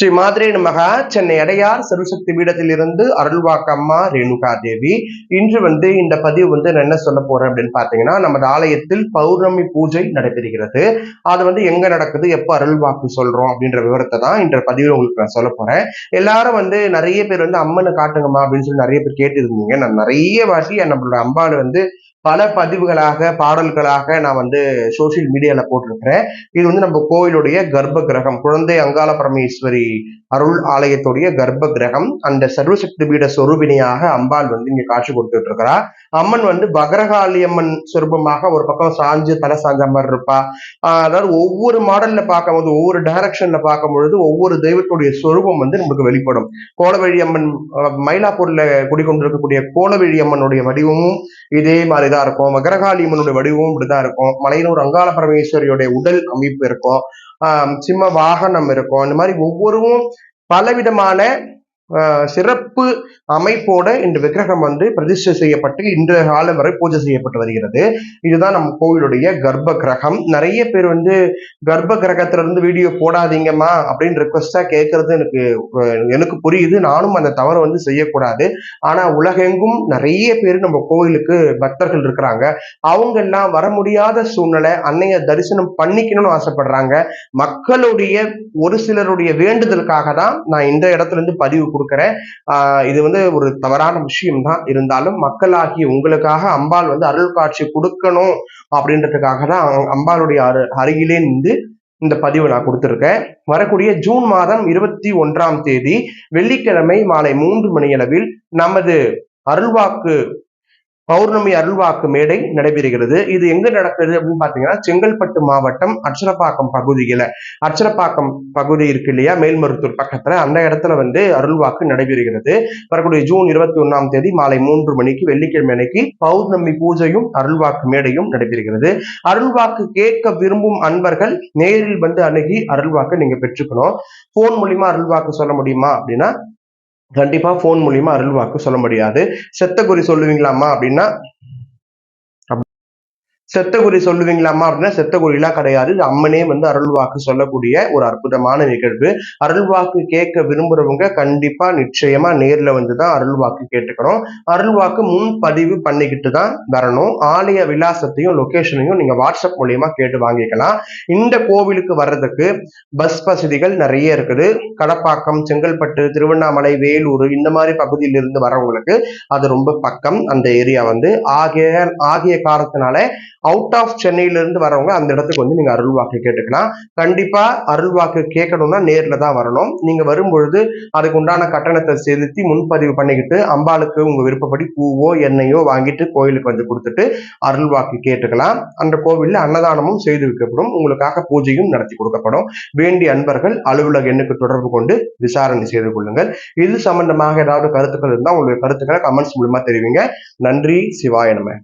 ஸ்ரீ மாத்ரே நமகா. சென்னை அடையார் சர்வசக்தி பீடத்திலிருந்து அருள்வாக்கம்மா ரேணுகா தேவி. இன்று இந்த பதிவு நான் என்ன சொல்ல போறேன் அப்படின்னு பாத்தீங்கன்னா, நமது ஆலயத்தில் பௌர்ணமி பூஜை நடைபெறுகிறது. அது எங்க நடக்குது, எப்ப அருள்வாக்கு சொல்றோம் அப்படின்ற விவரத்தை தான் இந்த பதிவு உங்களுக்கு நான் சொல்ல போறேன். எல்லாரும் நிறைய பேர் அம்மனை காட்டுங்கம்மா அப்படின்னு சொல்லி நிறைய பேர் கேட்டு இருந்தீங்க. நான் நிறைய வாட்டி நம்மளோட அம்பாள் பல பதிவுகளாக பாடல்களாக நான் சோசியல் மீடியால போட்டிருக்கிறேன். இது நம்ம கோயிலுடைய கர்ப்ப கிரகம், குழந்தை அங்காள பரமேஸ்வரி அருள் ஆலயத்துடைய கர்ப்ப கிரகம். அந்த சர்வசக்தி பீட சொரூபினியாக அம்பாள் இங்க காட்சி கொடுத்துட்டு இருக்கிறா. அம்மன் பகரகாளி அம்மன் சொரூபமாக ஒரு பக்கம் சாஞ்சு தலை சாஞ்ச மாதிரி இருப்பா. அதாவது ஒவ்வொரு மாடல்ல பார்க்கும்போது, ஒவ்வொரு டைரக்ஷன்ல பார்க்கும் பொழுது ஒவ்வொரு தெய்வத்துடைய சொரூபம் நமக்கு வெளிப்படும். கோலவழி அம்மன் மயிலாப்பூர்ல குடிக்கொண்டிருக்கக்கூடிய கோலவழி அம்மனுடைய வடிவமும் இதே மாதிரிதான் இருக்கும். மகரகாளி அம்மனுடைய வடிவமும் இப்படிதான் இருக்கும். மலையனூர் அங்காள பரமேஸ்வரியுடைய உடல் அமைப்பு இருக்கும். சிம்ம வாகனம் இருக்கும். இந்த மாதிரி ஒவ்வொருவும் பலவிதமான சிறப்பு அமைப்போட இந்த விக்கிரகம் பிரதிஷ்டை செய்யப்பட்டு இன்று காலம் வரை பூஜை செய்யப்பட்டு வருகிறது. இதுதான் நம்ம கோவிலுடைய கர்ப்ப கிரகம். நிறைய பேர் கர்ப்ப கிரகத்துல இருந்து வீடியோ போடாதீங்கம்மா அப்படின்னு ரிக்வஸ்டா கேட்கறது எனக்கு புரியுது. நானும் அந்த தவறு செய்யக்கூடாது. ஆனா உலகெங்கும் நிறைய பேர் நம்ம கோவிலுக்கு பக்தர்கள் இருக்கிறாங்க. அவங்க எல்லாம் வர முடியாத சூழ்நிலை, அன்னைய தரிசனம் பண்ணிக்கணும்னு ஆசைப்படுறாங்க. மக்களுடைய ஒரு சிலருடைய வேண்டுதலுக்காக தான் நான் இந்த இடத்துல இருந்து பதிவு கொடுக்கிறேன். இது ஒரு தவறான விஷயம் தான். இருந்தாலும் மக்களாகிய உங்களுக்காக அம்பாள் அருள் காட்சி கொடுக்கணும் அப்படின்றதுக்காக தான் அம்பாளுடைய அருகிலே நின்று இந்த பதிவு நான் கொடுத்திருக்கேன். வரக்கூடிய ஜூன் மாதம் 21ஆம் தேதி வெள்ளிக்கிழமை மாலை 3 மணி அளவில் நமது அருள்வாக்கு பௌர்ணமி அருள்வாக்கு மேடை நடைபெறுகிறது. இது எங்க நடக்குது அப்படின்னு பாத்தீங்கன்னா, செங்கல்பட்டு மாவட்டம் அச்சரப்பாக்கம் பகுதியில, அச்சரப்பாக்கம் பகுதி இருக்கு இல்லையா, மேல்மருத்தூர் பக்கத்துல, அந்த இடத்துல அருள்வாக்கு நடைபெறுகிறது. வரக்கூடிய ஜூன் 21ஆம் தேதி மாலை 3 மணிக்கு வெள்ளிக்கிழமை அன்னைக்கு பௌர்ணமி பூஜையும் அருள்வாக்கு மேடையும் நடைபெறுகிறது. அருள்வாக்கு கேட்க விரும்பும் அன்பர்கள் நேரில் அணுகி அருள்வாக்கு நீங்க பெற்றுக்கணும். போன் மூலியமா அருள்வாக்கு சொல்ல முடியுமா அப்படின்னா கண்டிப்பா போன் மூலியமா அருள்வாக்கு சொல்ல முடியாது. செத்த குறி சொல்லுவீங்களாமா அப்படின்னா செத்த குறி சொல்லுவீங்களாமா அப்படின்னா செத்த குறிலாம் கிடையாது. இது அம்மனே அருள்வாக்கு சொல்லக்கூடிய ஒரு அற்புதமான நிகழ்வு. அருள்வாக்கு கேட்க விரும்புறவங்க கண்டிப்பா நிச்சயமா நேர்ல தான் அருள்வாக்கு கேட்டுக்கணும். அருள்வாக்கு முன்பதிவு பண்ணிக்கிட்டு தான் வரணும். ஆலய விலாசத்தையும் லொகேஷனையும் நீங்க வாட்ஸ்அப் மூலியமா கேட்டு வாங்கிக்கலாம். இந்த கோவிலுக்கு வர்றதுக்கு பஸ் வசதிகள் நிறைய இருக்குது. கடப்பாக்கம், செங்கல்பட்டு, திருவண்ணாமலை, வேலூர் இந்த மாதிரி பகுதியிலிருந்து வரவங்களுக்கு அது ரொம்ப பக்கம். அந்த ஏரியா ஆகிய காரணத்தினால அவுட் ஆஃப் சென்னையில இருந்து வரவங்க அந்த இடத்துக்கு நீங்க அருள்வாக்கு கேட்டுக்கலாம். கண்டிப்பா அருள்வாக்கு கேட்கணும்னா நேர்ல தான் வரணும். நீங்க வரும்பொழுது அதுக்கு உண்டான கட்டணத்தை செலுத்தி முன்பதிவு பண்ணிக்கிட்டு அம்பாளுக்கு உங்க விருப்பப்படி பூவோ எண்ணெயோ வாங்கிட்டு கோயிலுக்கு கொடுத்துட்டு அருள்வாக்கு கேட்டுக்கலாம். அந்த கோவில்ல அன்னதானமும் செய்து வைக்கப்படும். உங்களுக்காக பூஜையும் நடத்தி கொடுக்கப்படும். வேண்டிய அன்பர்கள் அலுவலக எண்ணுக்கு தொடர்பு கொண்டு விசாரணை செய்து கொள்ளுங்கள். இது சம்பந்தமாக ஏதாவது கருத்துக்கள் இருந்தால் உங்களுடைய கருத்துக்களை கமெண்ட்ஸ் மூலமா தெரிவிங்க. நன்றி. சிவாய நம.